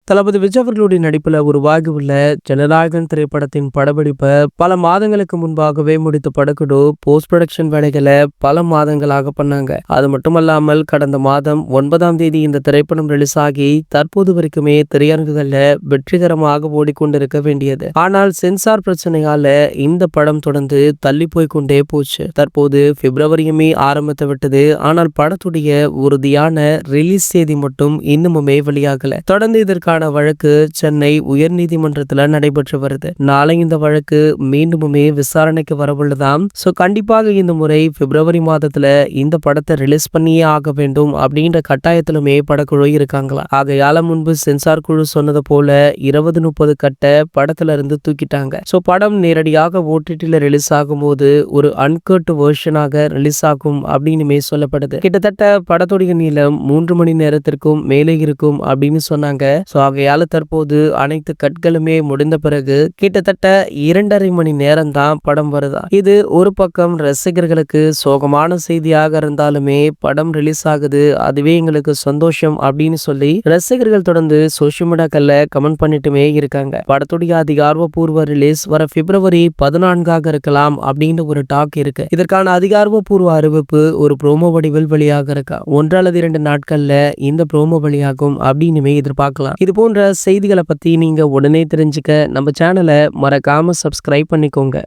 தளபதி விஜய் அவர்களுடைய நடிப்புல உருவாகியுள்ள ஜனநாயகன் திரைப்படத்தின் படப்பிடிப்பை பல மாதங்களுக்கு முன்பாகவே முடித்த படக்குழு போஸ்ட் ப்ரொடக்ஷன் வேலைகளை பல மாதங்களாக பண்ணாங்க. அது மட்டுமல்லாமல் கடந்த மாதம் 9ஆம் தேதி இந்த திரைப்படம் ரிலீஸ் ஆகி தற்போது வரைக்குமே திரையரங்குகள்ல வெற்றிகரமாக ஓடிக்கொண்டிருக்க வேண்டியது. ஆனால் சென்சார் பிரச்சனையால இந்த படம் தொடர்ந்து தள்ளி போய்கொண்டே போச்சு. தற்போது பிப்ரவரியுமே ஆரம்பித்து விட்டது. ஆனால் படத்துடைய உறுதியான ரிலீஸ் தேதி மட்டும் இன்னுமுமே வெளியாகல. தொடர்ந்து இதற்கான வழக்கு சென்னை உயர்நீதிமன்றத்துல நடைபெற்று வருது. நாளை இந்த வழக்கு மீண்டுமே விசாரணைக்கு வரவுள்ளதாம். சோ கண்டிப்பாக இந்த முறை பிப்ரவரி மாதத்துல இந்த படத்தை ரிலீஸ் பண்ணியே ஆக வேண்டும் அப்படின்ற கட்டாயத்திலுமே படக்குழு இருக்காங்களா. ஆகையால முன்பு சென்சார் குழு சொன்னது போல 20-30 கட்ட படத்துல இருந்து தூக்கிட்டாங்க. சோ படம் நேரடியாக ஓடிடில ரிலீஸ் ஆகும் போது ஒரு அன்கட் வெர்ஷனாக ரிலீஸ் ஆகும் அப்படின்னுமே சொல்லப்படுது. கிட்டத்தட்ட படத்துடைய நீளம் 3 மணி நேரத்திற்கும் மேலே இருக்கும் அப்படின்னு சொன்னாங்க. ஆகையால தற்போது அனைத்து கட்களுமே முடிந்த பிறகு கிட்டத்தட்ட 2.5 மணி நேரம் தான் படம் வருதா. இது ஒரு பக்கம் ரசிகர்களுக்கு சோகமான செய்தியாக இருந்தாலுமே படம் ரிலீஸ் ஆகுது, அதுவே எங்களுக்கு சந்தோஷம் அப்படின்னு சொல்லி ரசிகர்கள் தொடர்ந்து சோசியல் மீடியாக்கள்ல கமெண்ட் பண்ணிட்டுமே இருக்காங்க. படத்துடைய அதிகாரப்பூர்வ ரிலீஸ் வர பிப்ரவரி 14 இருக்கலாம் அப்படின்னு ஒரு டாக் இருக்கு. இதற்கான அதிகாரப்பூர்வ அறிவிப்பு ஒரு ப்ரோமோ வடிவில் வெளியாக இருக்கா. 1 அல்லது 2 நாட்கள்ல இந்த ப்ரோமோ வெளியாகும் அப்படின்னு எதிர்பார்க்கலாம். இது போன்ற செய்திகளை பத்தி நீங்க உடனே தெரிஞ்சுக்க நம்ம சேனலை மறக்காம சப்ஸ்கிரைப் பண்ணிக்கோங்க.